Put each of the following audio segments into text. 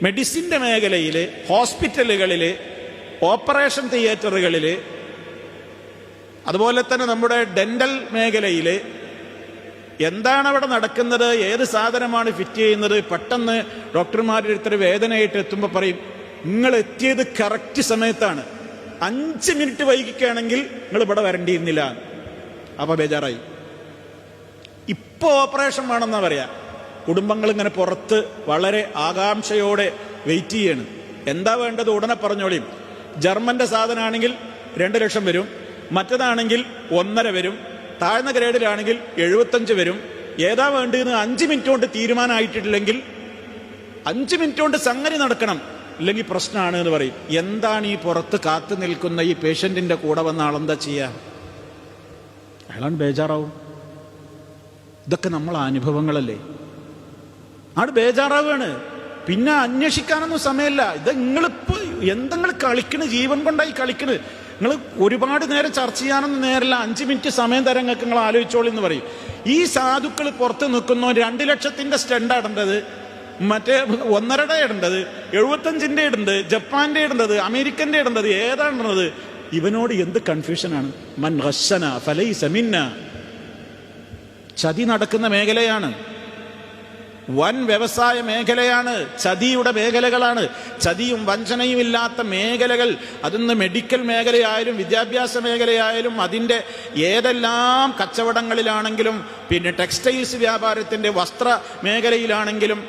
മെഡിസിൻ്റെ മേഖലയിൽ, ഹോസ്പിറ്റലുകളിൽ, ഓപ്പറേഷൻ തിയേറ്ററുകളിൽ, അതുപോലെ തന്നെ നമ്മുടെ ഡെന്റൽ മേഖലയിൽ എന്താണ് അവിടെ നടക്കുന്നത്, ഏത് സാധനമാണ് ഫിറ്റ് ചെയ്യുന്നത്, പെട്ടെന്ന് ഡോക്ടർമാരുടെ അടുത്തൊരു വേദനയായിട്ട് എത്തുമ്പോൾ പറയും നിങ്ങൾ എത്തിയത് കറക്റ്റ് സമയത്താണ്, 5 മിനിറ്റ് വൈകിക്കുകയാണെങ്കിൽ നിങ്ങൾ ഇവിടെ വരേണ്ടിയിരുന്നില്ല. അപ്പോൾ ബേജാറായി. ഇപ്പോൾ ഓപ്പറേഷൻ വേണമെന്നാ പറയാ. കുടുംബങ്ങൾ ഇങ്ങനെ പുറത്ത് വളരെ ആകാംക്ഷയോടെ വെയിറ്റ് ചെയ്യാണ്. എന്താ വേണ്ടത് ഉടനെ പറഞ്ഞോളിയും. ജർമ്മന്റെ സാധനമാണെങ്കിൽ 2 ലക്ഷം വരും, മറ്റതാണെങ്കിൽ 1.5 വരും, താഴ്ന്ന ഗ്രേഡിലാണെങ്കിൽ 75 വരും. ഏതാ വേണ്ടതെന്ന് 5 മിനിറ്റ് കൊണ്ട് തീരുമാനമായിട്ടില്ലെങ്കിൽ 5 മിനിറ്റ് കൊണ്ട് സംഗതി നടക്കണം, ഇല്ലെങ്കിൽ പ്രശ്നമാണ് എന്ന് പറയും. എന്താണ് ഈ പുറത്ത് കാത്തു നിൽക്കുന്ന ഈ പേഷ്യന്റിന്റെ കൂടെ വന്ന ആളെന്താ ചെയ്യുക? അയാളാണ് ബേജാറാവും. ഇതൊക്കെ നമ്മളെ അനുഭവങ്ങളല്ലേ. ആട് ബേജാറാവാണ്. പിന്നെ അന്വേഷിക്കാനൊന്നും സമയമില്ല. ഇത് നിങ്ങളിപ്പോ എന്തെങ്കിലും കളിക്കണ്, ജീവൻ കൊണ്ടായി കളിക്കണ്. നിങ്ങൾ ഒരുപാട് നേരം ചർച്ച ചെയ്യാനൊന്നും നേരല്ല, 5 മിനിറ്റ് സമയം തരാൻ നിങ്ങൾക്ക് നിങ്ങൾ ആലോചിച്ചോളി എന്ന് പറയും. ഈ സാധുക്കൾ പുറത്ത് നിൽക്കുന്നു. 2 ലക്ഷത്തിന്റെ സ്റ്റണ്ട് ഇടേണ്ടത്, മറ്റേ 1.5 ഇടേണ്ടത്, 75ന്റെ ഇടേണ്ടത്, ജപ്പാന്റെ ഇടേണ്ടത്, അമേരിക്കന്റെ ഇടേണ്ടത്, ഏതാണ് ഇടുന്നത്? ഇവനോട് എന്ത് കൺഫ്യൂഷനാണ്. മൻ ഗശ്ശന ഫലൈസ മിന്ന. ചതി നടക്കുന്ന മേഖലയാണ്, വൻ വ്യവസായ മേഖലയാണ്, ചതിയുടെ മേഖലകളാണ്. ചതിയും വഞ്ചനയും ഇല്ലാത്ത മേഖലകൾ, അതിന്ന് മെഡിക്കൽ മേഖലയായാലും വിദ്യാഭ്യാസ മേഖലയായാലും അതിൻ്റെ ഏതെല്ലാം കച്ചവടങ്ങളിലാണെങ്കിലും, പിന്നെ ടെക്സ്റ്റൈൽസ് വ്യാപാരത്തിൻ്റെ വസ്ത്ര മേഖലയിലാണെങ്കിലും,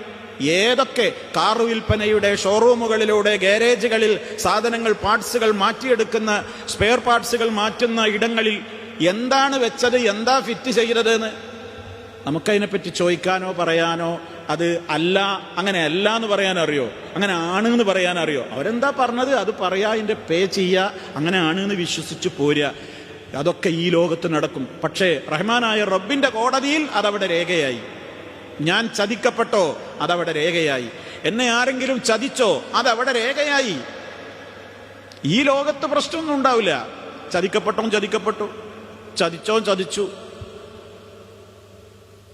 ഏതൊക്കെ കാർ വിൽപ്പനയുടെ ഷോറൂമുകളിലൂടെ ഗാരേജുകളിൽ സാധനങ്ങൾ, പാർട്സുകൾ മാറ്റിയെടുക്കുന്ന, സ്പെയർ പാർട്സുകൾ മാറ്റുന്ന ഇടങ്ങളിൽ എന്താണ് വെച്ചത്, എന്താ ഫിറ്റ് ചെയ്തതെന്ന് നമുക്കതിനെപ്പറ്റി ചോദിക്കാനോ പറയാനോ, അത് അല്ല, അങ്ങനെ അല്ല എന്ന് പറയാൻ അറിയോ, അങ്ങനെ ആണ് എന്ന് പറയാൻ അറിയോ? അവരെന്താ പറഞ്ഞത് അത് പറയാ, അതിൻ്റെ പേ ചെയ്യുക, അങ്ങനെ ആണ് എന്ന് വിശ്വസിച്ച് പോരുക. അതൊക്കെ ഈ ലോകത്ത് നടക്കും. പക്ഷേ റഹ്മാനായ റബ്ബിന്റെ കോടതിയിൽ അതവിടെ രേഖയായി. ഞാൻ ചതിക്കപ്പെട്ടോ, അതവിടെ രേഖയായി. എന്നെ ആരെങ്കിലും ചതിച്ചോ, അതവിടെ രേഖയായി. ഈ ലോകത്ത് പ്രശ്നമൊന്നും ഉണ്ടാവില്ല. ചതിക്കപ്പെട്ടോ ചതിക്കപ്പെട്ടു, ചതിച്ചോ ചതിച്ചു.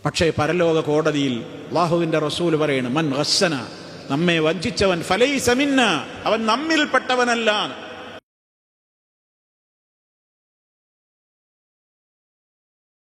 പക്ഷേ പരലോക കോടതിയിൽ അല്ലാഹുവിന്റെ റസൂല് പറയണം, മൻ ഗസ്സന, നമ്മെ വഞ്ചിച്ചവൻ, ഫലൈസ മിന്ന, അവൻ നമ്മിൽപ്പെട്ടവനല്ല.